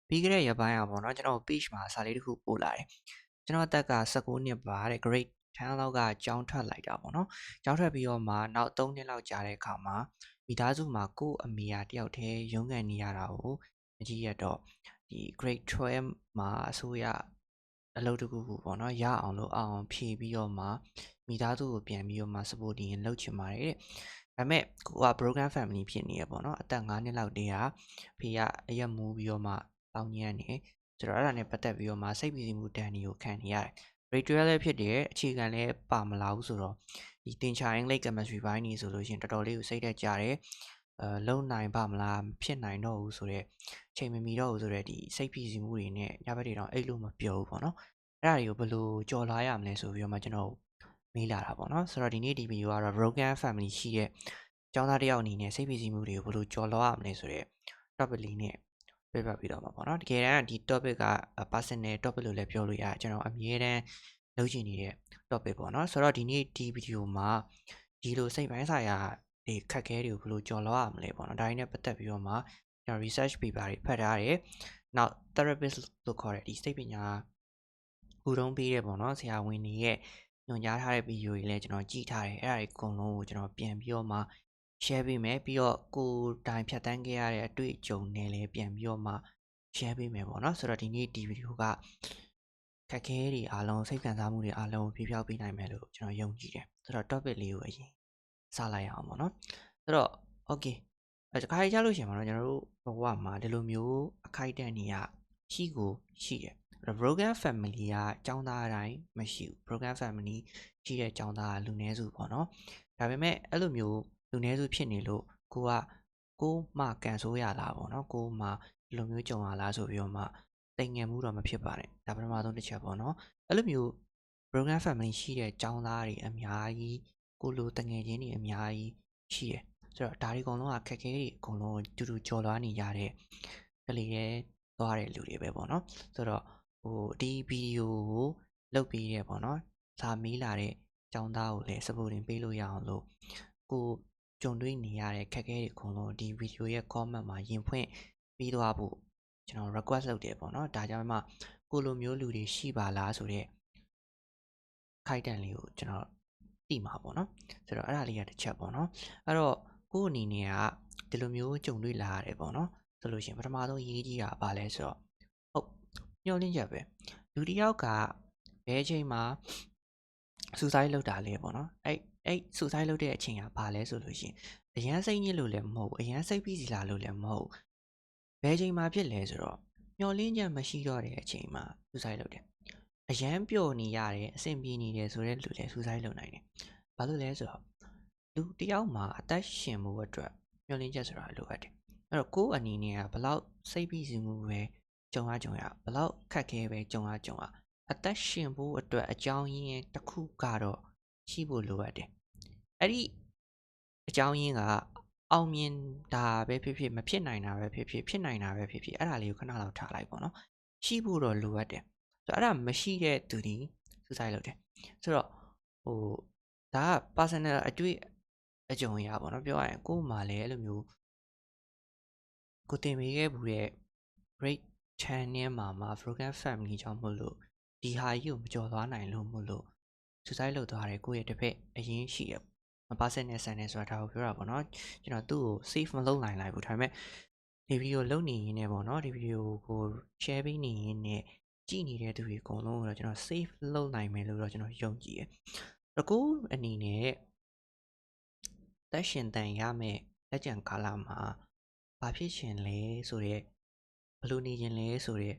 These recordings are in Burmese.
ပြီးခဲ့တဲ့ရက်ပိုင်းပေါ့နော်ကျွန်တော် page မှာစာလေးတစ်ခုပို့လာတယ်ကျွန်တော်အသက်က19နှစ်ပါတဲ့ grade 10လောက်ကကျောင်းထွက်လိုက်တာပေါ့နော်ကျောင်းထွက်ပြီးတော့မှနောက်3နှစ်လောက်ကြာတဲ့အခါမှာမိသားစုမှာကိုယ့်အမေတယောက်တည်းရုန်းကန်နေရတာကိုအကြည့်ရတော့ဒီ grade 12မှာအစိုးရအလုပ်တစ်ခုခုပေါ့နော်ရအောင်လို့အောင်ဖြည့်ပြီးတော့မှမိသားစုကိုပြန်ပြီးတော့မှ supporting လုပ်ချင်ပါတယ်တဲ့ဒါပေမဲ့ကိုက broken family ဖြစ်နေရပေါ့နော်အသက်9နှစ်လောက်တည်းကဖေကအရက်မူးပြီးတော့မှပေါင်းညံ့နေဆိုတော့အဲ့ဒါနဲ့ပတ်သက်ပြီးတော့မှစိတ်ပီစီမှုတန်တွေကိုခံနေရတယ် grade 12လည်းဖြစ်တယ်အခြေခံလည်းပါမလာဘူးဆိုတော့ဒီသင်္ချာအင်္ဂလိပ် chemistry ဘိုင်းနေဆိုလို့ရှိရင်တော်တော်လေးကိုစိတ်သက်ကြတယ်လုံနိုင်ပါမလားဖြစ်နိုင်တော့ဘူးဆိုတော့ချိန်မမီတော့ဘူးဆိုတော့ဒီစိတ်ပီစီမှုတွေနဲ့ညဘက်တွေတော့အိတ်လို့မပြောဘူးပေါ့နော်အဲ့ဒါတွေကိုဘယ်လိုကြော်လာရမလဲဆိုပြီးတော့မှကျွန်တော်မေးလာတာပေါ့နော်ဆိုတော့ဒီနေ့ဒီဗီဒီယိုကတော့ broken family ရှိတဲ့ကျောင်းသားတစ်ယောက်အနေနဲ့စိတ်ပီစီမှုတွေကိုဘယ်လိုကြော်လွှားရမလဲဆိုတော့ topic လေးနဲ့ပြပြပြီးတော့မှာပေါ့နော်တကယ်တမ်းဒီ topic က personal topic လို့လည်းပြောလို့ရတယ်ကျွန်တော်အမြဲတမ်းလုပ်ချင်နေတဲ့ topic ပေါ့နော်ဆိုတော့ဒီနေ့ဒီဗီဒီယိုမှာဒီလိုစိတ်ပိုင်းဆိုင်ရာတွေခက်ခဲတွေကိုဘယ်လိုကြော်လွှားရမလဲပေါ့နော်ဒါတွေနဲ့ပတ်သက်ပြီးတော့မှကျွန်တော် research paper တွေဖတ်ထားတယ်နောက် therapist လို့ခေါ်တဲ့ဒီစိတ်ပညာကူတုံးပေးတဲ့ပေါ့နော်ဆရာဝန်တွေရဲ့ညွှန်ကြားထားတဲ့ဗီဒီယိုတွေလည်းကျွန်တော်ကြည့်ထားတယ်အဲ့ဒါတွေအကုန်လုံးကိုကျွန်တော်ပြန်ပြီးတော့မှ share ပေးမယ်ပြီးတော့ကိုယ်တိုင်ဖြတ်တန်းခဲ့ရတဲ့အတွေ့အကြုံနဲ့လည်းပြန်ပြီးတော့မှ share ပေးမယ်ပေါ့နော်ဆိုတော့ဒီနေ့ဒီဗီဒီယိုကခက်ခဲတွေအားလုံးစိတ်ခံစားမှုတွေအားလုံးပြပြပေးနိုင်မယ်လို့ကျွန်တော်ယုံကြည်တယ်ဆိုတော့ topic လေးကိုအရင်စလိုက်အောင်ပေါ့နော်ဆိုတော့ okay တခါကြလို့ရှိရင်ပေါ့နော်ကျွန်တော်တို့ဘဝမှာဒီလိုမျိုးအခိုက်အတန့်တွေကရှိတယ် broken family ကကျောင်းသားအတိုင်းမရှိဘူး broken family ရှိတဲ့ကျောင်းသားကလူနည်းစုပေါ့နော်ဒါပေမဲ့အဲ့လိုမျိုးလူနည်းစုဖြစ်နေလို့ကိုမှကန်ဆိုးရလားပေါ့နော်ကိုမှဒီလိုမျိုးကြုံရလားဆိုပြီးတော့မှတိမ်ငယ်မှုတော့မဖြစ်ပါနဲ့ဒါပထမဆုံးတစ်ချက်ပေါ့နော်အဲ့လိုမျိုး broken family ရှိတဲ့ကျောင်းသားတွေအများကြီးကိုလိုတငယ်ချင်းတွေအများကြီးရှိတယ်ဆိုတော့ဒါတွေအကုန်လုံးကခက်ခဲတွေအကုန်လုံးတူတူကြော်လွှားနေကြတဲ့ကလေးတွေသွားတဲ့လူတွေပဲပေါ့နော်ဆိုတော့ဒီဗီဒီယိုကိုလုပ်ပြီးရဲပေါ့နော်စာမေးလာတဲ့ကျောင်းသားကိုလည်း supporting ပေးလို့ရအောင်လို့ကိုကြုံတွေ့နေရတဲ့ခက်ခဲတွေအကုန်လုံးဒီဗီဒီယိုရဲ့ comment မှာရင်ဖွင့်ပြီးသွားဖို့ကျွန်တော် request လုပ်တယ်ပေါ့နော်ဒါကြောင့်မှကိုလိုမျိုးလူတွေရှိပါလားဆိုတော့ခိုက်တန်လေးကိုကျွန်တော်သိမှာပေါ့နော်ဆိုတော့အဲ့ဒါလေးကတစ်ချက်ပေါ့နော်အဲ့တော့ကိုအနေနဲ့ကဒီလိုမျိုးကြုံတွေ့လာရတယ်ပေါ့နော်ဆိုလို့ရှိရင်ပထမဆုံးရေးကြီးတာဘာလဲဆိုတော့ဟုတ်ညှော်လင်းချက်ပဲလူတစ်ယောက်ကဘယ်အချိန်မှာစူဆိုင်းလုပ်တာလဲပေါ့နော်အဲ့စူဆိုင်းလုပ်တဲ့အချိန်ကဘာလဲဆိုလို့ရှိရင်အရန်စိတ်ညစ်လို့လည်းမဟုတ်ဘူးအရန်စိတ်ပြီးစီလာလို့လည်းမဟုတ်ဘူးဘယ်အချိန်မှာဖြစ်လဲဆိုတော့ညှော်လင်းချက်မရှိတော့တဲ့အချိန်မှာစူဆိုင်းလုပ်တယ်အရန်ပျော်နေရတယ်အဆင်ပြေနေတယ်ဆိုတဲ့လူလည်းစူဆိုင်းလုပ်နိုင်တယ်ဘာလို့လဲဆိုတော့လူတယောက်မှာအသက်ရှင်မှုအတွက်မျှော်လင့်ချက်ဆိုတာလိုအပ်တယ်အဲ့တော့ကိုယ်အနေနဲ့ကဘလောက်စိတ်ပြီးစီမှုပဲကြုံရဘလောက်ခက်ခဲပဲကြုံရအသက်ရှင်ဖို့အတွက်အကြောင်းရင်းတစ်ခုကတော့ရှိဖို့လိုအပ်တယ်အဲ့ဒီအကြောင်းရင်းကအောင်မြင်တာပဲဖြစ်ဖြစ်မဖြစ်နိုင်တာပဲဖြစ်ဖြစ်ဖြစ်နိုင်တာပဲဖြစ်ဖြစ်အဲ့ဒါလေးကိုခဏလောက်ထားလိုက်ပေါ့နော်ရှိဖို့တော့လိုအပ်တယ်ဆိုတော့အဲ့ဒါမရှိတဲ့သူတွေစူးစိုက်လုပ်တယ်ဆိုတော့ဒါက personal အတွေ့အကြုံအရာပေါ့နော်ပြောရရင်ကို့မှာလည်းအဲ့လိုမျိုးကိုတင်ပေးခဲ့ဘူးတဲ့ grade 10နဲ့မှာ broken family ကြောင့်မို့လို့ဒီဟာကြီးကိုမကြော်သွားနိုင်လို့မို့လို့ suicide လုပ်သွားတယ်ကိုယ့်ရဲ့တစ်ဖက်အရင်ရှိရမပါဆက်နဲ့ဆန်နေဆိုတာဒါကိုပြောတာပေါ့နော်ကျွန်တော်သူ့ကို save မလုပ်နိုင်လိုက်ဘူးဒါပေမဲ့ဒီဗီဒီယိုလုပ်နေရင်းနဲ့ပေါ့နော်ဒီဗီဒီယိုကို share ပေးနေရင်းနဲ့ကြည့်နေတဲ့သူတွေအကုန်လုံးကိုတော့ကျွန်တော် save လုပ်နိုင်မယ်လို့တော့ကျွန်တော်ယုံကြည်တယ်တကူအနေနဲ့တက်ရှင်တန်ရမယ်လက်ကျန်ကာလမှာဘာဖြစ်ရှင်လဲဆိုတော့ဘလို့နေခြင်းလဲဆိုတော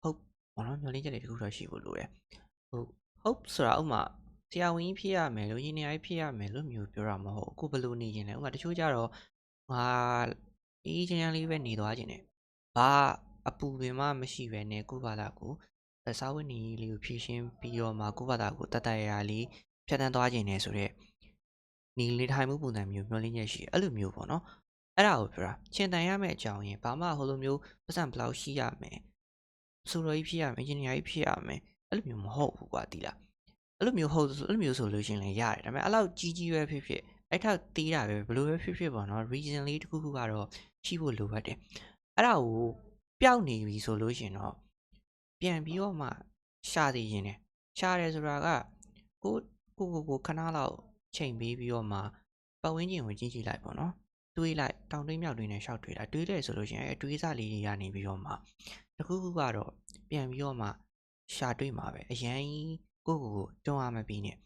့ဟုတ်ဘောနော်မျောလင်းချက်တွေတခုတော့ရှိဖို့လိုတယ်ဟုတ်ဆိုတာဥမာဆရာဝန်ကြီးဖြစ်ရမယ်လို့ရင်းနေအိုက်ဖြစ်ရမယ်လို့မျိုးပြောတာမဟုတ်အခုဘလို့နေခြင်းလဲဥမာတချို့ကြတော့ငါအေးချမ်းလေးပဲနေသွားခြင်းနဲ့ဘာအပူပင်မှမရှိပဲနဲ့ကိုယ့်ဘာသာကိုစာဝတ်နေလေးကိုဖြည့်ရှင်းပြီးတော့မှကိုယ့်ဘာသာကိုတတ်တရလေးဖြတ်တန်းသွားခြင်းနဲ့ဆိုတော့နေလေထိုင်မှုပုံစံမျိုးမျောလင်းချက်ရှိအဲ့လိုမျိုးပေါ့နော်အဲ့ဒါကိုပြောတာချင်တန်ရမယ့်အကြောင်းရင်ဘာမှဟိုလိုမျိုးပတ်စံဘလောက်ရှိရမယ်ဆိုတော့ကြီးဖြစ်ရမယ်အင်ဂျင်နီယာကြီးဖြစ်ရမယ်အဲ့လိုမျိုးမဟုတ်ဘူးကွာဒီလားအဲ့လိုမျိုးဆိုလို့ရှင်လည်းရတယ်ဒါပေမဲ့အဲ့လောက်ကြီးပဲဖြစ်ဖြစ်အဲ့ထောက်သေးတာပဲဘလို့ပဲဖြစ်ဖြစ်ပေါ့နော် reason လေးတစ်ခုခုကတော့ရှိဖို့လိုအပ်တယ်အဲ့ဒါကို ပျောက်နေပြီဆိုလို့ရှင်တော့ပြန်ပြီးတော့မှရှာသေးခြင်းနဲ့ရှာတယ်ဆိုတာကကိုခဏလောက်ချိန်ပေးပြီးတော့မှပတ်ဝန်းကျင်ကိုကြည့်ကြည့်လိုက်ပေါ့နော်တွေးလိုက်တောင်တွေးမြောက်တွေးနဲ့ရှောက်တွေးလိုက်တွေးတယ်ဆိုလို့ရှင်အတွေးစားလေးတွေကနေပြီးတော့မှတခုခုကတော့ပြန်ပြီးတော့မှရှာတွေးမှာပဲအရင်ကိုတွန်းအားမပြီးနဲ့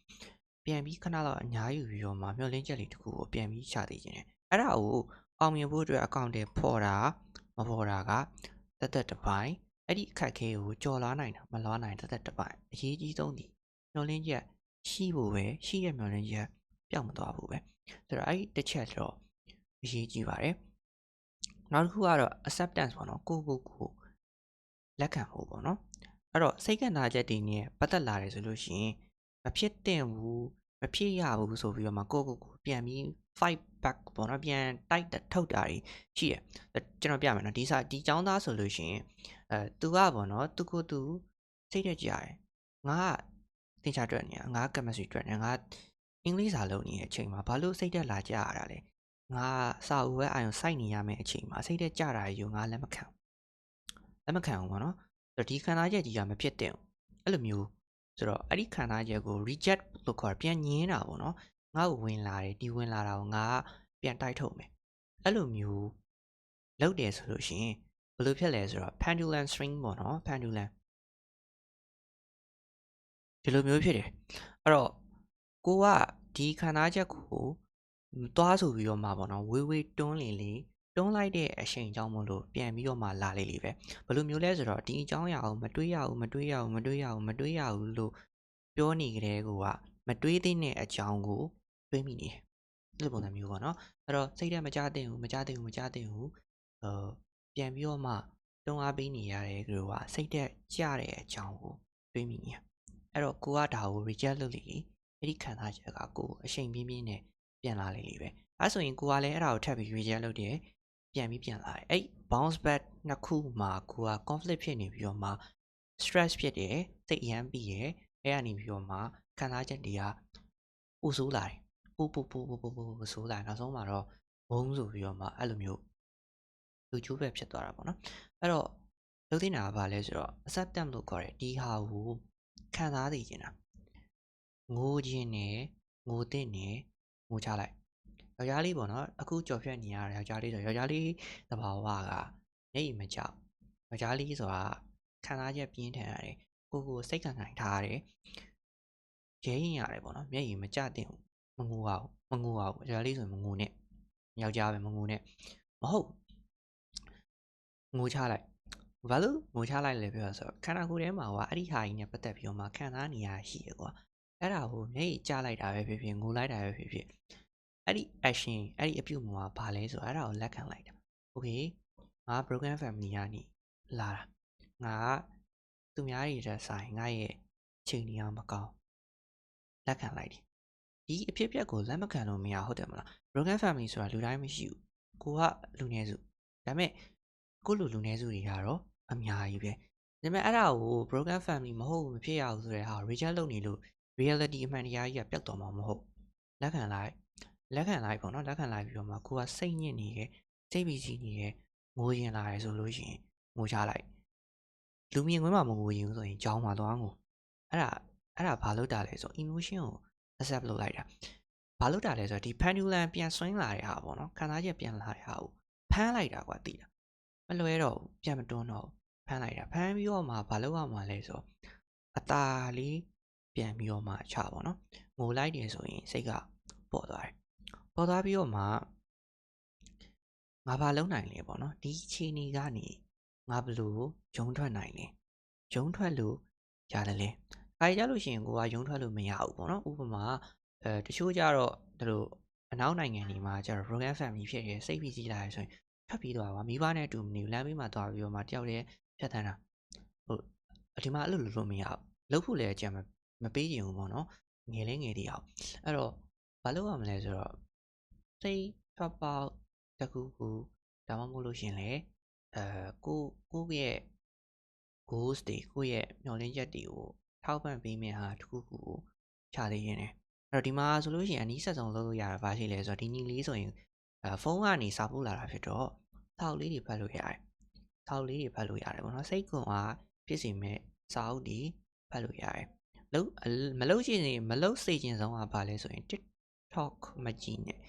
ပြန်ပြီးခဏလောက်အများယူပြီးတော့မှမျောလင်းချက်လေးတစ်ခုကိုပြန်ပြီးရှာသေးခြင်းနဲ့အဲ့ဒါကိုအောင်မြင်ဖို့အတွက်အကောင့်တွေဖော်တာမဖော်တာကတက်တစ်ပိုင်းအဲ့ဒီအခက်ခဲကိုကြော်လွားနိုင်တာမလွားနိုင်တက်တစ်ပိုင်းအရေးကြီးဆုံးဒီမျောလင်းချက်ရှိဖို့ပဲရှိရမျောလင်းချက်ပျောက်မသွားဘူးပဲဆိုတော့အဲ့ဒီတစ်ချက်တော့အရေးကြီးပါတယ်နောက်တစ်ခုကတော့ acceptance ပေါ့နော်ကိုလက်ခံဖို့ပေါ့နော်အဲ့တော့စိတ်ခံစားချက်တွေနဲ့ပတ်သက်လာတယ်ဆိုလို့ရှိရင်မဖြစ်သင့်ဘူးမဖြစ်ရဘူးဆိုပြီးတော့မှကိုပြန်ပြီး fight back ပေါ့နော်ပြန်တိုက်ထုတ်တာတွေရှိရကျွန်တော်ပြမယ်နော်ဒီចောင်းသားဆိုလို့ရှိရင်သူကပေါ့နော်သူစိတ်တက်ကြရတယ်ငါကသင်္ချာတွက်နေရငါ chemistry တွက်နေငါအင်္ဂလိပ်စာလုပ်နေတဲ့အချိန်မှာဘာလို့စိတ်တက်လာကြရတာလဲငါစာအုပ်ပဲအာရုံစိုက်နေရမယ့်အချိန်မှာစိတ်တက်ကြတာယူငါလက်မခံဘူးပေါ့နော်ဒီခံစားချက်ကြီးကမဖြစ်တဲ့အဲ့လိုမျိုးဆိုတော့အဲ့ဒီခံစားချက်ကို reject လို့ခေါ်ပြန်ညင်းတာပေါ့နော်ငါ့ကိုဝင်လာတယ်ဒီဝင်လာတာကိုငါပြန်တိုက်ထုတ်မယ်အဲ့လိုမျိုးလုပ်တယ်ဆိုလို့ရှိရင်ဘယ်လိုဖြစ်လဲဆိုတော့ pendulum swing ပေါ့နော် pendulum ဒီလိုမျိုးဖြစ်တယ်အဲ့တော့ကိုကဒီခံစားချက်ကိုသွားဆိုပြီးတော့မှပေါ့နော်ဝေးတွန်းလေတွန်းလိုက်တဲ့အချိန်ကြောင့်မို့လို့ပြန်ပြီးတော့မှလာလေပဲဘယ်လိုမျိုးလဲဆိုတော့ဒီအကြောင်းအရာကိုမတွေးရဘူးလို့ပြောနေကြတဲ့ကိုကမတွေးသင့်တဲ့အကြောင်းကိုတွေးမိနေတယ်ဒီလိုပုံစံမျိုးပေါ့နော်အဲ့တော့စိတ်ထဲမကြသင့်ဘူးပြန်ပြီးတော့မှတွန်းအားပေးနေရတဲ့ကိုကစိတ်ထဲကြတဲ့အကြောင်းကိုတွေးမိနေအဲ့တော့ကိုကဒါကို reject လုပ်လေအဲ့ဒီခံစားချက်ကကိုအချိန်ပြင်းနဲ့ပြန်လာလေပဲအဲ့ဆိုရင်ကိုကလည်းအဲ့ဒါကိုထပ်ပြီး reject လုပ်တယ်ပြန်လာတယ်အဲ့ bounce back နှစ်ခုမှာကိုက conflict ဖြစ်နေပြီးတော့မှ stress ဖြစ်တယ်စိတ်အရမ်းပြီးတယ်အဲ့ကနေပြီးတော့မှခံစားချက်တွေကပိုဆိုးလာတယ်ပိုဆိုးလာနောက်ဆုံးမှာတော့ဘုံဆိုပြီးတော့မှအဲ့လိုမျိုးလူချိုးပဲဖြစ်သွားတာပေါ့နော်အဲ့တော့လုပ်သင့်တာကဘာလဲဆိုတော့ acceptance လို့ခေါ်တယ်ဒီဟာကိုခံစားသိချင်တာငိုခြင်းနဲ့ငိုတဲ့နဲ့ငိုချလိုက်ယောက်ျားလေးပေါ့နော်အခုကြော်ဖြတ်နေရတဲ့ယောက်ျားလေးဆိုယောက်ျားလေးသဘာဝကမျက်ရည်မကြောက်ယောက်ျားလေးဆိုတာခံစားချက်ပြင်းထန်ရတယ်ကိုစိတ်ခံနိုင်ထားရတယ်ရဲရင်ရတယ်ပေါ့နော်မျက်ရည်မကျတဲ့မငိုပါဘူးယောက်ျားလေးဆိုရင်မငိုနဲ့ယောက်ျားပဲမငိုနဲ့မဟုတ်ငိုချလိုက်ဘာလို့ငိုချလိုက်လဲပြောဆိုတော့ခန္ဓာကိုယ်ထဲမှာကအဲ့ဒီဟာကြီးနဲ့ပတ်သက်ပြီးတော့မှခံစားနေရရှိရကွာအဲ့ဒါကိုမျက်ရည်ကျလိုက်တာပဲဖြစ်ဖြစ်ငိုလိုက်တာပဲဖြစ်ဖြစ်အဲ့ဒီ action အဲ့ဒီအပြုအမူကဘာလဲဆိုတော့အဲ့ဒါကိုလက်ခံလိုက်တာ okay ငါ broken family ကနေလာတာငါသူများတွေတဲ့ဆိုင်ငါရဲ့ချိန်နေအောင်မကောင်းလက်ခံလိုက်တယ်ဒီအဖြစ်အပျက်ကိုလက်မခံလို့မရဟုတ်တယ်မလား broken family ဆိုတာလူတိုင်းမရှိဘူးကိုကလူနည်းစုဒါပေမဲ့ကိုလူနည်းစုတွေကတော့အများကြီးပဲဒါပေမဲ့အဲ့ဒါကို broken family မဟုတ်ဘူးမဖြစ်ရဘူးဆိုတဲ့ဟာ reject လုပ်နေလို့ reality အမှန်တရားကြီးကပျောက်သွားမှာမဟုတ်လက်ခံလိုက်ပေါ့နော်လက်ခံလိုက်ပြီးတော့မှကိုကစိတ်ညစ်နေရဲ့စိတ်ပီစီနေရဲ့ငိုရင်လာရဲဆိုလို့ရှိရင်ငိုချလိုက်လူမြင်ကွင်းမှာမငိုရင်ဆိုရင်ကြောင်းမှာသွားငိုအဲ့ဒါဘာလို့တာလဲဆို emotion ကို accept လုပ်လိုက်တာဘာလို့တာလဲဆိုတော့ဒီ pendulum ပြန်ဆွင်းလာတဲ့ဟာပေါ့နော်ခံစားချက်ပြန်လာတဲ့ဟာကိုဖမ်းလိုက်တာကွာသိတာမလွဲတော့ဘူးပြန်မတွန်းတော့ဖမ်းလိုက်တာဖမ်းပြီးတော့မှဘာလို့ရမှာလဲဆိုအตาလေးပြန်ပြီးတော့မှချပေါ့နော်ငိုလိုက်တယ်ဆိုရင်စိတ်ကပေါ်သွားတယ်ပေါ်သွားပြီးတော့မှငါဘာလုပ်နိုင်လဲပေါ့နော်ဒီခြေနေကနေငါဘလို့ဂျုံထွက်နိုင်လဲဂျုံထွက်လို့ရတယ်လေအားကြလို့ရှိရင်ကိုကဂျုံထွက်လို့မရဘူးပေါ့နော်ဥပမာတချို့ကြတော့တို့အနောက်နိုင်ငံတွေမှာကျတော့ broken family ဖြစ်ရစိတ်ဖိစီးလာရဆိုရင်ဖတ်ပြီးသွားပါမိဘနဲ့အတူမနေလမ်းဘေးမှာသွားပြီးတော့မှတယောက်တည်းဖြတ်သန်းတာဟုတ်ဒီမှာအဲ့လိုလုပ်မရဘူးလုပ်ဖို့လည်းအကြံမပေးချင်ဘူးပေါ့နော်ငယ်လေးငယ်တည်းအောင်အဲ့တော့ဘာလုပ်ရမလဲဆိုတော့စိတ်ထွက်ပေါက်တခုခုဒါမှမဟုတ်လို့ရှင်လေကိုရဲ့ goals တွေကိုရဲ့မျှော်လင့်ချက်တွေကိုထောက်ပံ့ပေးမယ့်ဟာတခုခုကိုချသေးရင်တယ်အဲ့တော့ဒီမှာဆိုလို့ရှိရင်အနည်းဆက်ဆုံးလုပ်လို့ရတာဘာရှိလဲဆိုတော့ဒီညီလေးဆိုရင်ဖုန်းကနေစာပို့လာတာဖြစ်တော့ထောက်လေးတွေဖတ်လို့ရတယ် စာအုပ်လေးတွေဖတ်လို့ရတယ်ပေါ့နော်စိတ်ခွန်အားဖြစ်စေမဲ့စာအုပ်တွေဖတ်လို့ရတယ်မလုပ်ချင်ရင်မလုပ်စေချင်ဆုံးကဘာလဲဆိုရင် TikTok မကြည့်နဲ့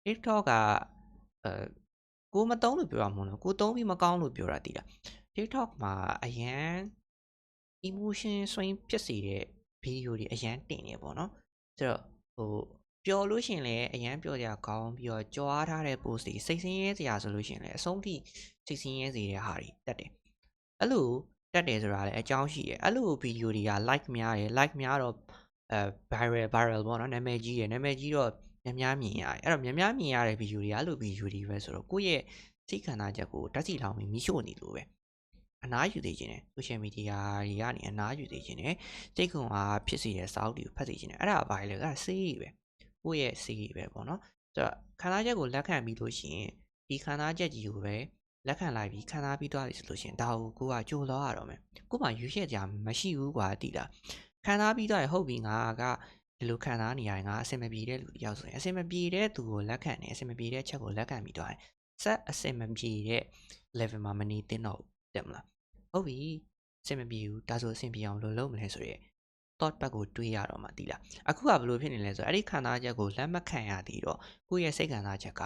TikTok ကကိုမသုံးလို့ပြောတာမဟုတ်ဘူးကိုသုံးပြီးမကောင်းလို့ပြောတာတည်လား TikTok မှာအရန် emotion swing ဖြစ်စေတဲ့ video တွေအရန်တင်နေပေါ့နော်ဆိုတော့ပျော်လို့ရှင်လည်းအရန်ပျော်ကြကောင်းပြီးတော့ကြွားထားတဲ့ post တွေစိတ်ဆင်းရဲစရာဆိုလို့ရှင်လည်းအဆုံးထိစိတ်ဆင်းရဲစေတဲ့ဟာတွေတက်တယ်အဲ့လိုတက်တယ်ဆိုတာလည်းအကြောင်းရှိတယ်အဲ့လို video တွေက like များတယ် like များတော့viral ပေါ့နော်နာမည်ကြီးတယ်နာမည်ကြီးတော့များမြင်ရတယ်အဲ့တော့များမြင်ရတဲ့ video တွေအဲ့လို video တွေပဲဆိုတော့ကိုယ့်ရဲ့စိတ်ခန္ဓာချက်ကိုဓာတ်ဆီလောင်ပြီးမိရှို့နေလို့ပဲအနားယူသေးခြင်းနဲ့ social media တွေကနေအနားယူသေးခြင်းနဲ့စိတ်ခွန်အားဖြစ်စေတဲ့စာအုပ်တွေကိုဖတ်စေခြင်းနဲ့အဲ့ဒါဘာလဲအဲ့ဒါစေးတွေပဲကိုယ့်ရဲ့စေးတွေပဲပေါ့နော်ဆိုတော့ခန္ဓာချက်ကိုလက်ခံပြီးလို့ရှိရင်ဒီခန္ဓာချက်ကြီးကိုပဲလက်ခံလိုက်ပြီးခန္ဓာပြီးသွားပြီဆိုလို့ရှိရင်ဒါကိုကကြိုလောရတော့မယ်ကို့မှာရွေးချက်ကြမရှိဘူးကွာတည်လားခန္ဓာပြီးသွားရင်ဟုတ်ပြီငါကဒီလိုခံစားနေရတယ်ငါအစင်မပြေတဲ့လူတယောက်ဆိုရင်အစင်မပြေတဲ့သူကိုလက်ခံတယ်အစင်မပြေတဲ့ချက်ကိုလက်ခံပြီးသွားရင်ဆက်အစင်မပြေတဲ့ level မှာမနေသင့်တော့တယ်မလားဟုတ်ပြီအဆင်မပြေဘူးဒါဆိုအဆင်ပြေအောင်လုပ်မလဲဆိုရဲ thought ဘက်ကိုတွေးရတော့မှသိလားအခုကဘယ်လိုဖြစ်နေလဲဆိုတော့အဲ့ဒီခန္ဓာချက်ကိုလက်မခံရသေးတော့ကိုယ့်ရဲ့စိတ်ခန္ဓာချက်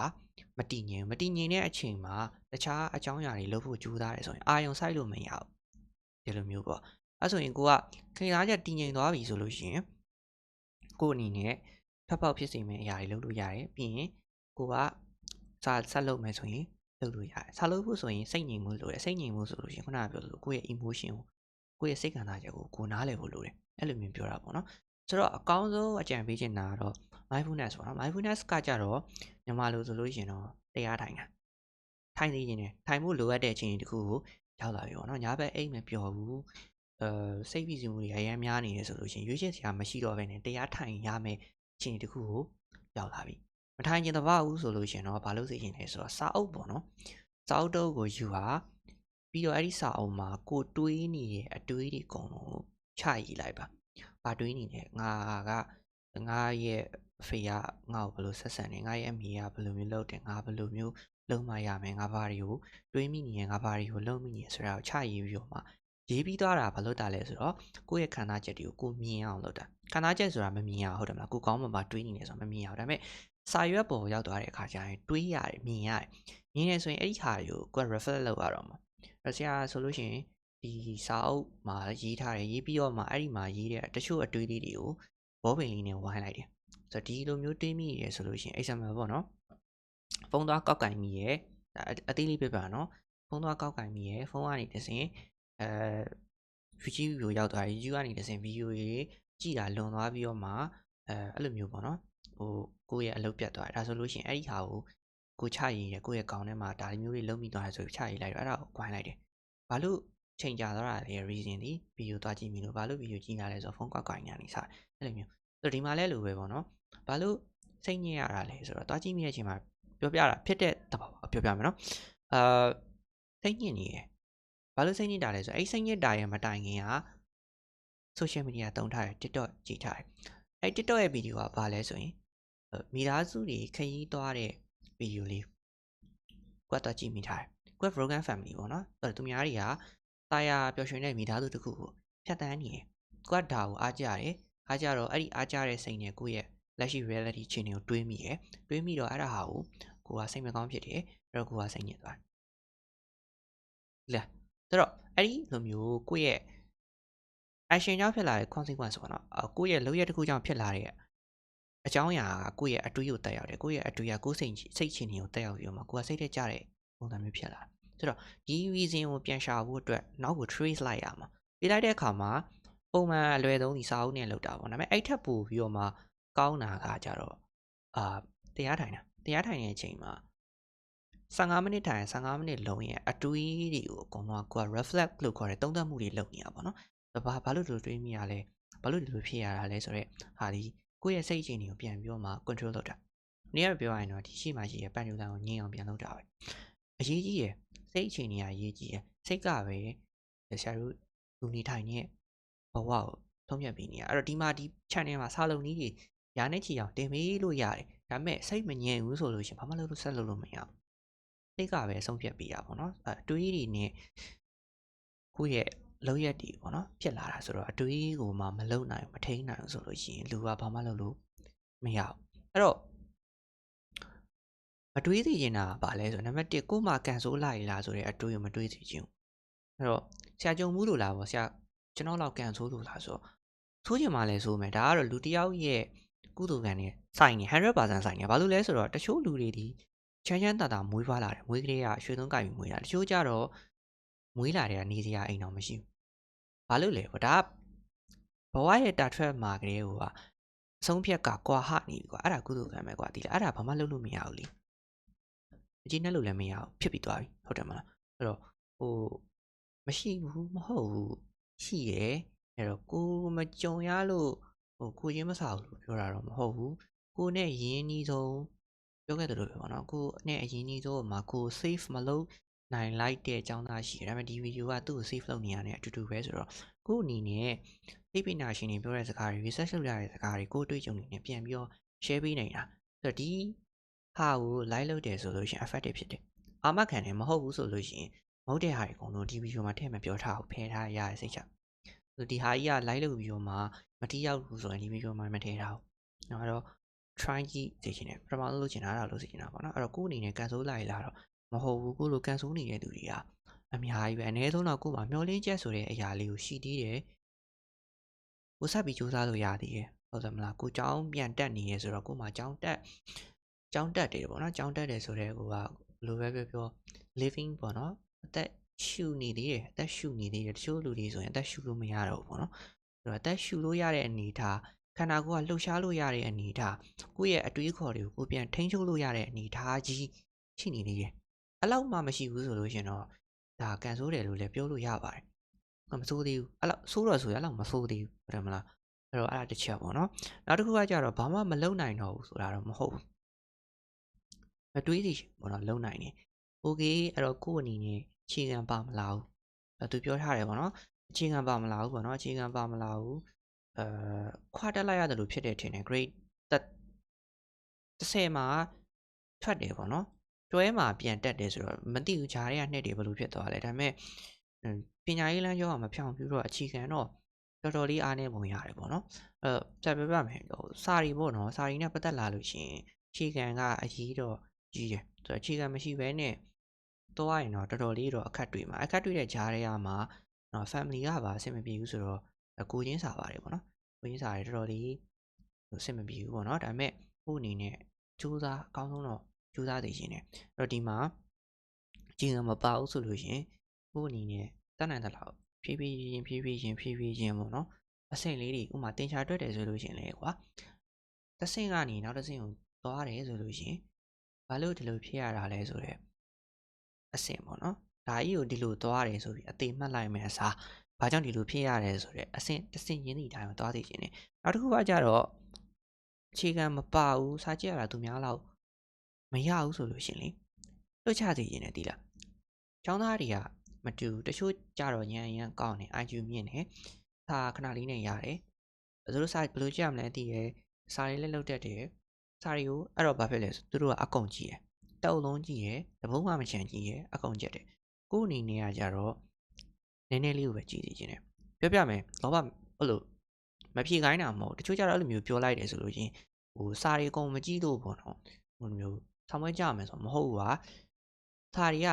ကမတည်ငြိမ်တဲ့အချိန်မှာတခြားအကြောင်းအရာတွေလုပ်ဖို့ကြိုးစားတယ်ဆိုရင်အာယုံစိုက်လို့မရဘူးဒီလိုမျိုးပေါ့အဲ့ဆိုရင်ကိုကခန္ဓာချက်တည်ငြိမ်သွားပြီဆိုလို့ရှိရင်ကိုအနေနဲ့ဖတ်ဖြစ်စေမယ့်အရာတွေလုပ်လို့ရတယ်ပြီးရင်ကိုကဆက်လုပ်မယ်ဆိုရင်လုပ်လို့ရတယ်ဆက်လုပ်ဖို့ဆိုရင်စိတ်ငြိမ်မှုလိုတယ်စိတ်ငြိမ်မှုဆိုလို့ရှိရင်ခုနကပြောလို့ကိုယ့်ရဲ့ emotion ကိုယ့်ရဲ့စိတ်ခန္ဓာချက်ကိုနားလည်ဖို့လိုတယ်အဲ့လိုမျိုးပြောတာပေါ့နော်ဆိုတော့အကောင်းဆုံးအကြံပေးချင်တာကတော့ mindfulness ပေါ့နော် mindfulness ကကြတော့မြန်မာလိုဆိုလို့ရှိရင်တော့တရားထိုင်တာထိုင်နေရင်ထိုင်ဖို့လိုအပ်တဲ့အချိန်တစ်ခုကိုရောက်လာပြီပေါ့နော်ညာဘက်အိမ်မပျော်ဘူးစိတ်ဖိစီးမှုတွေအများများနေတယ်ဆိုလို့ရှိရင်ရွေးချယ်စရာမရှိတော့ဘဲနဲ့တရားထိုင်ရမယ်အချိန်တစ်ခုကိုရောက်လာပြီမထိုင်ကျင်တော့ဘူးဆိုလို့ရှိရင်တော့ဘာလို့စေချင်လဲဆိုတော့စာအုပ်ပေါ့နော်စာအုပ်တော့ကိုယူဟာပြီးတော့အဲ့ဒီစာအုပ်မှာကိုတွေးနေတဲ့အတွေးတွေအကုန်လုံးချရေးလိုက်ပါဘာတွေးနေလဲငါရဲ့အဖေကငါ့ကိုဘယ်လိုဆက်ဆံနေငါရဲ့အမေကဘယ်လိုမျိုးလုပ်တယ်ငါဘယ်လိုမျိုးလုံးမရမယ်ငါဘာတွေကိုတွေးမိနေရင်ငါဘာတွေကိုလုံးမိနေဆိုတာကိုချရေးပြီးတော့မှရေးပြီးသွားတာဘာလို့တာလဲဆိုတော့ကိုယ့်ရဲ့ခန္ဓာချက်တွေကိုကိုမြင်အောင်လုပ်တာခန္ဓာချက်ဆိုတာမမြင်ရဟုတ်တယ်မလားကိုကောင်းမှတွေးနေတယ်ဆိုတာမမြင်ရဘူးဒါပေမဲ့စာရွက်ပေါ်ရောက်သွားတဲ့အခါကျရင်တွေးရတယ်မြင်ရတယ်မြင်နေဆိုရင်အဲ့ဒီဟာတွေကိုကိုယ် refer လုပ်ရတော့မှာဆရာဆိုလို့ရှိရင်ဒီစာအုပ်မှာရေးထားတယ်ရေးပြီးတော့မှအဲ့ဒီမှာရေးတဲ့တချို့အတွေးလေးတွေကိုဘောပင်လေးနဲ့ဝိုင်းလိုက်တယ်ဆိုတော့ဒီလိုမျိုးတွေးမိရဆိုလို့ရှိရင် example ပေါ့နော်ဖုန်းသွားကောက်ကင်မိရအသေးလေးပြပါနော်ဖုန်းသွားကောက်ကင်မိရဖုန်းကနေတစင်video ရောက်သွားတယ် YouTube ကနေတစင် video တွေကြည့်တာလွန်သွားပြီးတော့မှအဲ့လိုမျိုးပေါ့နော်ကိုယ့်ရဲ့အလုပ်ပြတ်သွားတယ်ဒါဆိုလို့ရှိရင်အဲ့ဒီဟာကိုချရေးတယ်ကိုယ့်ရဲ့ခေါင်းထဲမှာဒါမျိုးတွေလုံးမိသွားတယ်ဆိုချရေးလိုက်တော့အဲ့ဒါကိုကွိုင်းလိုက်တယ်ဘာလို့ချိန်ကြာသွားတာလဲ reason ဒီ video သွားကြည့်မိလို့ဘာလို့ video ကြည့်ရလဲဆိုတော့ဖုန်းကွက်ကွိုင်းနေစားအဲ့လိုမျိုးဆိုတော့ဒီမှာလဲလိုပဲပေါ့နော်ဘာလို့စိတ်ညစ်ရတာလဲဆိုတော့သွားကြည့်မိတဲ့အချိန်မှာပြောပြတာဖြစ်တဲ့တဘောပြောပြမယ်နော်စိတ်ညစ်နေတယ်ဘာလို့စိတ်ညစ်တာလဲဆိုတော့အဲ့စိတ်ညစ်တာရဲ့မတိုင်ခင်က social media တုံးထားတယ် TikTok ကြည့်ထားတယ်အဲ့ TikTok ရဲ့ video ကဘာလဲဆိုရင်မိသားစုတွေခရီးသွားတဲ့ video လေးကွက်တော့ကြည့်မိထားတယ်ကွက် broken family ပေါ့နော်အဲ့သူများတွေကတာယာပျော်ရွှင်တဲ့မိသားစုတစ်ခုကိုဖြတ်တန်းနေတယ်ကွက်ဒါကိုအားကြတယ်အားကြတော့အဲ့ဒီအားကြတဲ့စိတ်နဲ့ကိုယ့်ရဲ့လက်ရှိ reality ချင်းတွေကိုတွေးမိတယ်တွေးမိတော့အဲ့ဒါဟာကိုကစိတ်မကောင်းဖြစ်တယ်အဲ့တော့ကိုကစိတ်ညစ်သွားတယ်လေဆိုတော့အဲ့ဒီလိုမျိုးကိုယ့်ရဲ့ action ကြောင့်ဖြစ်လာတဲ့ consequence ပေါ့နော်ကိုယ့်ရဲ့လုပ်ရတစ်ခုကြောင့်ဖြစ်လာတဲ့အကြောင်းအရာကကိုယ့်ရဲ့အတွေးကိုတက်ရောက်တယ်ကိုယ့်ရဲ့အတွေးကကိုယ်စိတ်ချင်းတွေကိုတက်ရောက်ပြီးတော့မှကိုယ်ကစိတ်ထဲကြတဲ့ပုံစံမျိုးဖြစ်လာဆိုတော့ဒီ reason ကိုပြန်ရှာဖို့အတွက်နောက်ကို trace လိုက်ရမှာပြလိုက်တဲ့အခါမှာပုံမှန်အလွယ်ဆုံးဒီစာအုပ်နဲ့လောက်တာပေါ့ဒါပေမဲ့အဲ့ထက်ပိုပြီးတော့မှကောင်းတာကကြတော့တရားထိုင်တဲ့အချိန်မှာ15မိနစ်ထိုင်15မိနစ်လုံးရဲ့အတွေးတွေကိုအကုန်လုံးကိုယ် reflect လို့ခေါ်တဲ့သုံးသပ်မှုတွေလုပ်နေရပါတော့ဘာလို့ဒီလိုတွေးမိရလဲဘာလို့ဒီလိုဖြစ်ရတာလဲဆိုတော့ဟာဒီကိုယ့်ရဲ့စိတ်အခြေအနေကိုပြန်ပြီးတော့မှ control လုပ်တာ။နေ့ရက်ပြောရရင်တော့ဒီရှိမှရှိရဲ့ပန်တူလန်ကိုငြိမ်အောင်ပြန်လုပ်တာပဲ။အရေးကြီးရယ်စိတ်အခြေအနေကအရေးကြီးရယ်စိတ်ကပဲဆရာတို့လူနေထိုင်တဲ့ဘဝကိုသုံးဖြတ်ပြီးနေရအဲ့တော့ဒီမှာဒီ channel မှာစာလုံးနည်းတွေရာနဲ့ချီအောင်တင်ပေးလို့ရတယ်။ဒါပေမဲ့စိတ်မငြိမ်ဘူးဆိုလို့ရှိရင်ဘာမှလုပ်လို့ဆက်လုပ်လို့မရဘူး စိတ်ကပဲဆုံးဖြတ်ပေးတာပေါ့နော်အတွေးတွေနဲ့ကိုယ့်ရဲ့လောက်ရက်တွေပေါ့နော်ဖြစ်လာတာဆိုတော့အတွေးကိုမှမလုံနိုင်မထိန်နိုင်ဆိုလို့ရှိရင်လူကဘာမှလုပ်လို့မရဘူးအဲ့တော့မတွေးသိချင်တာပါလဲဆိုနံပါတ်1ကိုမှကန်ဆိုးလိုက်လားဆိုတဲ့အတွေးကိုမတွေးသိချင်ဘူးအဲ့တော့ဆရာကြုံမှုလို့လားပေါ့ဆရာကျွန်တော်လောက်ကန်ဆိုးလို့လားဆိုတော့ဆိုးချင်မှလည်းဆိုးမယ်ဒါကတော့လူတစ်ယောက်ရဲ့ကုသိုလ်ကံနဲ့ဆိုင်နေ 100% ဆိုင်နေဘာလို့လဲဆိုတော့တချို့လူတွေဒီချမ်းချမ်းသာသာမွေးဖွားလာတယ်မွေးကလေးကရွှေသွန်းကြိုက်ပြီးမွေးလာတချို့ကြတော့မွေးလာတဲ့ကနေစရာအိမ်တော်မရှိဘူးဘာလို့လဲပေါ့ဒါဘဝရဲ့တာထွက်မှာကလေးကအဆုံးဖြတ်ကကွာဟနေပြီကွာအဲ့ဒါကုသိုလ်ကံပဲကွာဒီလားအဲ့ဒါဘာမှလုပ်လို့မရဘူးလေအကျဉ်းနဲ့လို့လည်းမရဘူးဖြစ်ပြီးသွားပြီဟုတ်တယ်မလားအဲ့တော့မရှိဘူးမဟုတ်ဘူးရှိရယ်အဲ့တော့ကိုမကြုံရလို့ကိုရင်းမစားဘူးလို့ပြောတာတော့မဟုတ်ဘူးကိုနဲ့ရင်းနှီးဆုံးပြောခဲ့တယ်လို့ပြောပါတော့ကိုနဲ့အရင်နှီးဆုံးမှာကို save မလုပ်နိုင်လိုက်တဲ့အကြောင်းသားရှိတယ်ဒါပေမဲ့ဒီဗီဒီယိုကသူ့ကို save လုပ်နေရတဲ့အတူတူပဲဆိုတော့ကိုအနေနဲ့သိပညာရှင်တွေပြောတဲ့စကားတွေ research လုပ်ရတဲ့စကားတွေကိုတွေ့ကြုံနေနဲ့ပြန်ပြီးတော့ share ပေးနေတာဆိုတော့ဒီဟာကို live လုပ်တယ်ဆိုလို့ရှိရင် effective ဖြစ်တယ်အာမခံတယ်မဟုတ်ဘူးဆိုလို့ရှိရင်မဟုတ်တဲ့ဟာတွေအကုန်လုံးဒီဗီဒီယိုမှာထည့်မပြောထားဘူးဖယ်ထားရတဲ့စိတ်ချဒီဟာကြီးက live လုပ်ပြီးတော့မှမတိရောက်ဘူးဆိုရင်ဒီဗီဒီယိုမှာမထည့်ထားဘူးနော်အဲ့တော့ try ကြည့်သိချင်တယ်ပထမဆုံးလုပ်ချင်တာအဲ့ဒါလုပ်စီချင်တာပေါ့နော်အဲ့တော့ကိုယ်အနေနဲ့ကန်ဆိုးလိုက်လာတော့မဟုတ်ဘူးကိုလိုကန်ဆိုးနေတဲ့သူတွေကအများကြီးပဲအနည်းဆုံးတော့ကိုယ်မှာမျောလင်းချက်ဆိုတဲ့အရာလေးကိုရှိသေးတယ်ကိုဆက်ပြီးစူးစမ်းလို့ရသေးတယ်ဟုတ်တယ်မလားကိုကြောင်းပြန်တက်နေရဲဆိုတော့ကိုမှကြောင်းတက်တယ်ပေါ့နော်ကြောင်းတက်တယ်ဆိုတဲ့ကိုကဘယ်လိုပဲပြော living ပေါ့နော်အသက်ရှူနေသေးတယ်အသက်ရှူနေသေးတယ်တချို့လူတွေဆိုရင်အသက်ရှူလို့မရတော့ဘူးပေါ့နော်အဲ့တော့အသက်ရှူလို့ရတဲ့အနေထားခန္ဓာကိုယ်ကလှုပ်ရှားလို့ရတဲ့အနေထားကိုယ့်ရဲ့အတွေးခေါ်တွေကိုကိုပြန်ထိန်းချုပ်လို့ရတဲ့အနေထားကြီးရှိနေသေးတယ်အဲ့လောက်မှမရှိဘူးဆိုလို့ရှင်တော့ဒါကန်ဆိုးတယ်လို့လည်းပြောလို့ရပါတယ်မဆိုးသေးဘူးအဲ့လောက်ဆိုးတော့ဆိုရလောက်မဆိုးသေးဘူးဟုတ်တယ်မလားအဲ့တော့အဲ့ဒါတစ်ချက်ပေါ့နော်နောက်တစ်ခုကကြတော့ဘာမှမလုံနိုင်တော့ဘူးဆိုတာတော့မဟုတ်ဘူးမတွေးစီပေါ့နော်လုံနိုင်တယ်โอเคအဲ့တော့ကိုယ့်အနေနဲ့အခြေခံပါမလားဘူးသူပြောထားတယ်ပေါ့နော်အခြေခံပါမလားဘူးပေါ့နော်အခြေခံပါမလားဘူးခွာတက်လိုက်ရတယ်လို့ဖြစ်တယ်ထင်တယ် grade 30မှာထွက်တယ်ပေါ့နော်တွဲမှာပြန်တက်တယ်ဆိုတော့မသိဘူးဂျားတွေကနှစ်တွေဘယ်လိုဖြစ်သွားလဲဒါပေမဲ့ပညာရေးလမ်းကြောင်းကမဖြောင်ပြတော့အခြေခံတော့တော်တော်လေးအားနည်းပုံရတယ်ပေါ့နော်ဆက်ပြောပြမယ်စာရီပေါ့နော်စာရီနဲ့ပတ်သက်လာလို့ရှိရင်အခြေခံကအရေးတော့ကြီးတယ်ဆိုတော့အခြေခံမရှိဘဲနဲ့တော့ရင်တော့တော်တော်လေးတော့အခက်တွေ့မှာအခက်တွေ့တဲ့ဂျားတွေကမှာနော် family ကပါအဆင်မပြေဘူးဆိုတော့ကိုချင်းစာပါတယ်ပေါ့နော်ကိုချင်းစာတွေတော်တော်လေးအဆင်မပြေဘူးပေါ့နော်ဒါပေမဲ့ကိုအနေနဲ့စူးစမ်းအကောင်းဆုံးတော့စူးစမ်းသိရှင်တယ်အဲ့တော့ဒီမှာအခြေခံမပါဘူးဆိုလို့ရှင်ကိုအနေနဲ့တတ်နိုင်တဲ့လောက်ဖြည်းဖြည်းချင်းပေါ့နော်အဆင့်လေးတွေဥမာတင်ချာတွက်တယ်ဆိုလို့ရှင်လေကွာတစ်ဆင့်ကနေနောက်တစ်ဆင့်ကိုသွားတယ်ဆိုလို့ရှင်ဘာလို့ဒီလိုဖြစ်ရတာလဲဆိုတော့အဆင့်ပေါ့နော်ဒါကြီးကိုဒီလိုသွားတယ်ဆိုပြီးအသေးမှတ်လိုက်မယ်အစားဘာကြောင့်ဒီလိုဖြစ်ရတယ်ဆိုတော့အဆင့်တစ်ဆင့်ရင်းသည့်တိုင်းကိုသွားသိခြင်းနဲ့နောက်တစ်ခုကကြတော့အခြေခံမပါဘူးစာကြည့်ရတာသူများလောက်မရဘူးဆိုလို့ရှင်လေလွတ်ချသိခြင်းနဲ့ဒီလားကျောင်းသားတွေကမတူတချို့ကြတော့ရန်ကောင်းတယ် IQ မြင့်တယ်စာခဏလေးနဲ့ရတယ်သူတို့စာဘယ်လိုကြည့်ရမလဲသိရဲစာလေးလည်းလောက်တတ်တယ်စာတွေကိုအဲ့တော့ဘာဖြစ်လဲဆိုသူတို့ကအကုန်ကြည့်ရတအုပ်လုံးကြည့်ရတပုံးမှမချန်ကြည့်ရအကုန်ကြက်တယ်ကို့အနေနဲ့ကကြတော့နည်းနည်းလေးကိုပဲကြည့်သိခြင်းနဲ့ပြောပြမယ်လောဘအဲ့လိုမဖြေခိုင်းတာမဟုတ်တချို့ကြတော့အဲ့လိုမျိုးပြောလိုက်တယ်ဆိုလို့ချင်းစာတွေအကုန်မကြည့်လို့ပေါ့နော်ဟိုမျိုးဆောင်းပွဲကြမယ်ဆိုမဟုတ်ဘူးကွာစာတွေက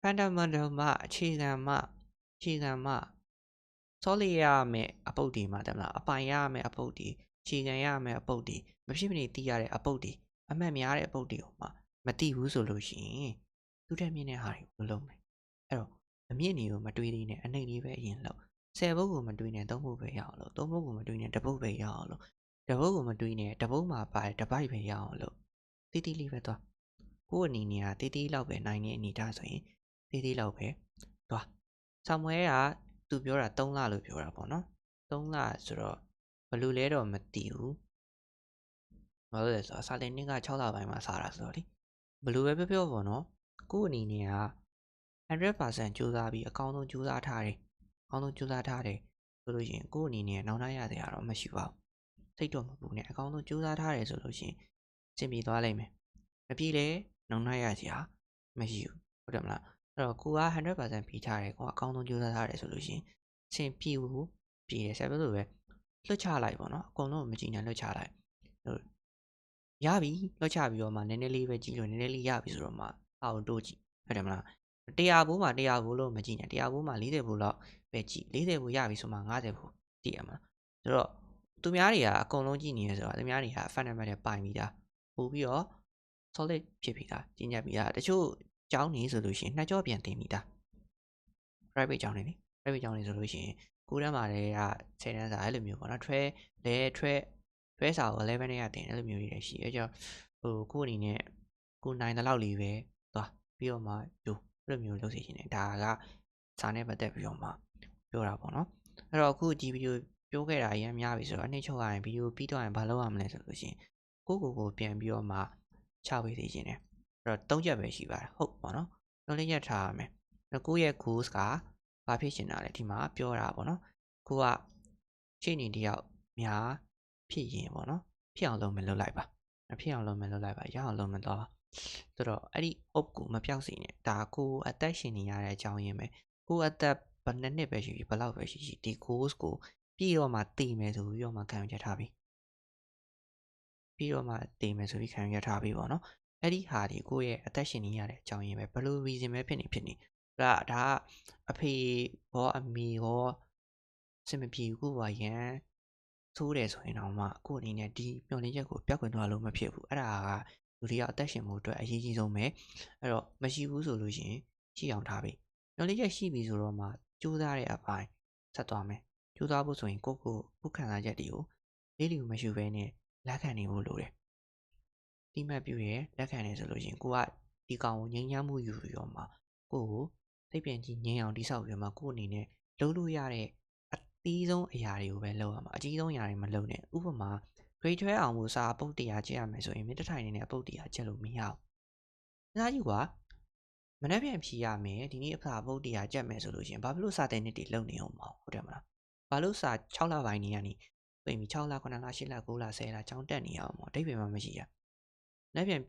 fundamental မှအခြေခံမှစောလေးရမယ်အပုတ်ဒီမှာတမလားအပိုင်ရမယ်အပုတ်ဒီအခြေခံရမယ်အပုတ်ဒီမဖြစ်မနေသိရတဲ့အပုတ်ဒီအမှတ်များတဲ့အပုတ်ဒီကိုမှမသိဘူးဆိုလို့ရှိရင်သူတက်မြင့်တဲ့ဟာတွေဘယ်လိုလုပ်မလဲအဲ့တော့အမြင့်တွေကိုမတွေးသေးနဲ့အနှိမ့်လေးပဲအရင်လုပ်10ဘုတ်ကိုမတွေးနဲ့3ဘုတ်ပဲရအောင်လို့3ဘုတ်ကိုမတွေးနဲ့1ဘုတ်ပဲရအောင်လို့1ဘုတ်ကိုမတွေးနဲ့1ဘုတ်မှာပါတယ်1ဘိုက်ပဲရအောင်လို့တီးတီးလေးပဲသွားကိုယ့်အနေနဲ့ကတီးတီးလောက်ပဲနိုင်တဲ့အနေထားဆိုရင်တီးတီးလောက်ပဲသွားဆောင်းမွဲကသူပြောတာ3လလို့ပြောတာပေါ့နော်3လဆိုတော့ဘယ်လိုလဲတော့မသိဘူးဘာလို့လဲဆိုတော့စာတင်နှစ်က6လပိုင်းမှာစာတာဆိုတော့လေဘယ်လိုပဲပြောပေါ့နော်ကိုယ့်အနေနဲ့က100% ကြိုးစားပြီးအကောင်းဆုံးကြိုးစားထားတယ်အကောင်းဆုံးကြိုးစားထားတယ်ဆိုလို့ရှိရင်ကိုယ့်အနေနဲ့နောက်နိုင်ရတဲ့အတော့မရှိပါဘူးစိတ်တော့မပူနဲ့အကောင်းဆုံးကြိုးစားထားတယ်ဆိုလို့ရှိရင်စင်ပြေသွားလိမ့်မယ်မပြေလဲနောက်နိုင်ရစရာ မရှိဘူးဟုတ်တယ်မလားအဲ့တော့ကိုက 100% ပြီးထားတယ်ကိုကအကောင်းဆုံးကြိုးစားထားတယ်ဆိုလို့ရှိရင်အဆင်ပြေဘူးပြေတယ်ဆရာပြောလို့ပဲလွှတ်ချလိုက်ပေါ့နော်အကုန်လုံးမကြည့်နဲ့လွှတ်ချလိုက်ရပြီလွှတ်ချပြီးတော့မှနည်းနည်းလေးပဲကြည့်လို့နည်းနည်းလေးရပြီဆိုတော့မှအောက်တိုးကြည့်ဟုတ်တယ်မလား100ဘူးမှာ100ဘူးလို့မကြည့်နဲ့100ဘူးမှာ40ဘူးလောက်ပဲကြည့်40ဘူးရပြီဆိုမှ50ဘူးကြည့်ရမှာဆိုတော့သူများတွေကအကုန်လုံးကြည့်နေရဆိုတော့သူများတွေက fundamental ပိုင်ပြီးသားပို့ပြီးတော့ solid ဖြစ်ပြီးသားကျင့်ကြပြီးသားတချို့ကျောင်းနေဆိုလို့ရှိရင်နှစ်ကြောပြန်တင်ပြီးသား private ကျောင်းနေလေ private ကျောင်းနေဆိုလို့ရှိရင်ကိုတန်းမှာလည်းက10တန်းစာအဲ့လိုမျိုးပေါ့နော်ထွဲစာကို11နဲ့ကတင်အဲ့လိုမျိုးတွေရှိအဲ့ကြောင့်ကိုအနေနဲ့ကိုနိုင်တဲ့လောက်လေးပဲသွားပြီးတော့မှယူအဲ့လိုမျိုးလုပ်စီရှင်တယ်ဒါကစာနဲ့ပတ်သက်ပြီးတော့မှပြောတာပေါ့နော်အဲ့တော့အခုဒီဗီဒီယိုပြောခဲ့တာအရင်များပြီဆိုတော့အနှစ်ချုပ်ရရင်ဗီဒီယိုပြီးတော့ရင်ဘာလုပ်ရမလဲဆိုလို့ရှိရင်ကိုပြန်ပြီးတော့မှချပေးစီရှင်တယ်အဲ့တော့3ချက်ပဲရှိပါတယ်ဟုတ်ပေါ့နော်3 4ချက်ထားရမယ်ကိုရဲ့ goals ကဘာဖြစ်ရှင်တာလဲဒီမှာပြောတာပေါ့နော်ကိုကရှေ့နေတယောက်များဖြစ်ရင်ပေါ့နော်ဖြစ်အောင်လုပ်မယ်လုပ်လိုက်ပါဖြစ်အောင်လုပ်မယ်လုပ်လိုက်ပါရအောင်လုပ်မယ်တော့ဆိုတော့အဲ့ဒီ hope ကိုမပြောက်စေနဲ့ဒါကိုအသက်ရှင်နေရတဲ့အကြောင်းရင်းပဲကိုအသက်ဘယ်နှစ်ပဲရှိဘယ်လောက်ပဲရှိဒီ goals ကိုပြီးတော့မှတည်မယ်ဆိုပြီးတော့မှခံယူချက်ထားပြီးပြီးတော့မှတည်မယ်ဆိုပြီးခံယူချက်ထားပြီးပေါ့နော်အဲ့ဒီဟာဒီကိုရဲ့အသက်ရှင်နေရတဲ့အကြောင်းရင်းပဲဘယ်လို reason ပဲဖြစ်နေဒါကအဖေရောအမေရောစင်မပြေဘူးကွာရန်သိုးတယ်ဆိုရင်တော့မှကို့အနေနဲ့ဒီမျှော်လင့်ချက်ကိုပျောက်ကွယ်သွားလို့မဖြစ်ဘူးအဲ့ဒါကလူတွေကအသက်ရှင်မှုအတွက်အရေးကြီးဆုံးပဲအဲ့တော့မရှိဘူးဆိုလို့ရှိရင်ရှိအောင်ထားပြီမျှော်လင့်ချက်ရှိပြီဆိုတော့မှကြိုးစားတဲ့အပိုင်းဆက်သွားမယ်ကြိုးစားဖို့ဆိုရင်ကိုခံစားချက်တွေကိုလေးလျူမရှိဘဲနဲ့လက်ခံနေဖို့လိုတယ်တိမှတ်ပြုရလက်ခံနေဆိုလို့ရှိရင်ကိုကဒီကောင်ကိုငြိမ်းချမ်းမှုယူပြီးတော့မှကိုစိတ်ပြန်ကြည်ငြိမ်းအောင်တိဆောက်ပြီးတော့မှကိုအနေနဲ့လုပ်လို့ရတဲ့အသေးဆုံးအရာတွေကိုပဲလုပ်ရမှာအကြီးဆုံးအရာတွေမလုပ်နဲ့ဥပမာ grade 12အောင်လို့စာပုတ်တရားကျက်ရမယ်ဆိုရင်မင်းတထိုင်နေနဲ့ပုတ်တရားကျက်လို့မရဘူး။ဒါကြီးကွာမနေ့ပြန်ဖြေရမယ်ဒီနေ့အဖာပုတ်တရားကျက်မယ်ဆိုလို့ရှိရင်ဘာဖြစ်လို့စာတဲ့နှစ်တွေလုံနေအောင်မဟုတ်တယ်မလား။ဘာလို့စာ6လပိုင်းနေရနေပြင်ပြီး6လ9လ10လ9လ10လကျောင်းတက်နေအောင်မအတိတ်ပဲမှမရှိရ။နေ့ပြန်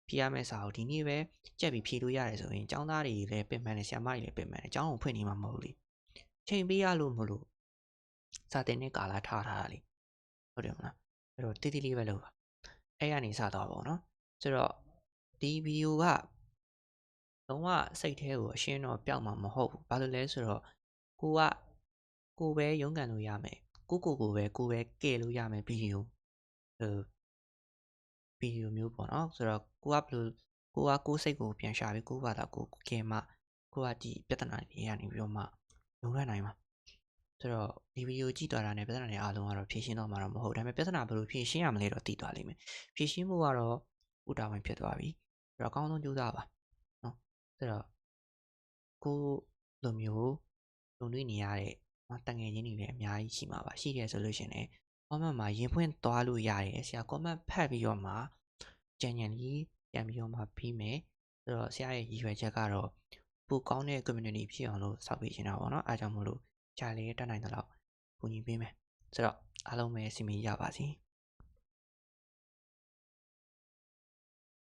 ဖြေရမယ်စာကိုဒီနေ့ပဲကြက်ပြီးဖြေလို့ရတယ်ဆိုရင်ကျောင်းသားတွေလည်းပြင်မှန်တယ်ဆရာမတွေလည်းပြင်မှန်တယ်ကျောင်းကိုဖွင့်နေမှာမဟုတ်လေ။ချိန်ပေးရလို့မလို့စာတင်တဲ့ကာလထားတာလေဟုတ်တယ်မလားအဲ့တော့တိတိလေးပဲလုပ်ပါအဲ့ကနေစသွားပါတော့ဆိုတော့ဒီဗီဒီယိုကလုံးဝစိတ်แท้ကိုအရှင်းတော့ပျောက်မှာမဟုတ်ဘူးဘာလို့လဲဆိုတော့ကိုပဲရုန်းကန်လို့ရမယ်ကိုပဲကဲလို့ရမယ်ဗီဒီယိုဗီဒီယိုမျိုးပေါ့နော်ဆိုတော့ကိုစိတ်ကိုပြန်ရှာပြီးကိုဘာသာကိုကဲမှကိုကဒီပြဿနာတွေရနေပြီးတော့မှလုံးရနိုင်မှာဆိုတော့ဒီဗီဒီယိုကြည့်သွားတာနဲ့ပြဿနာတွေအားလုံးကတော့ဖြေရှင်းတော့မှာတော့မဟုတ်ဒါပေမဲ့ပြဿနာဘယ်လိုဖြေရှင်းရမလဲတော့သိသွားလိမ့်မယ်ဖြေရှင်းမှုကတော့ဥတာဝန်ဖြစ်သွားပြီဆိုတော့အကောင်းဆုံးကြိုးစားပါနော်ဆိုတော့ကိုလိုမျိုးလုံတွေ့နေရတဲ့တန်ငယ်ချင်းတွေလည်းအများကြီးရှိမှာပါရှိတယ်ဆိုလို့ရှင်လည်း comment မှာရင်ဖွင့်သွားလို့ရတယ်ဆရာ comment ဖတ်ပြီးတော့မှကြံ့လေးပြန်ပြီးတော့မှပြီးမယ်ဆိုတော့ဆရာရဲ့ရည်ရွယ်ချက်ကတော့ပိုကောင်းတဲ့ community ဖြစ်အောင်လို့စောင့်ပေးနေတာပေါ့နော်အားကြောင့်မို့လို့ရှားလေးတက်နိုင်တဲ့လောက်ကူညီပေးမယ်ဆိုတော့အားလုံးပဲစီမီရပါစေ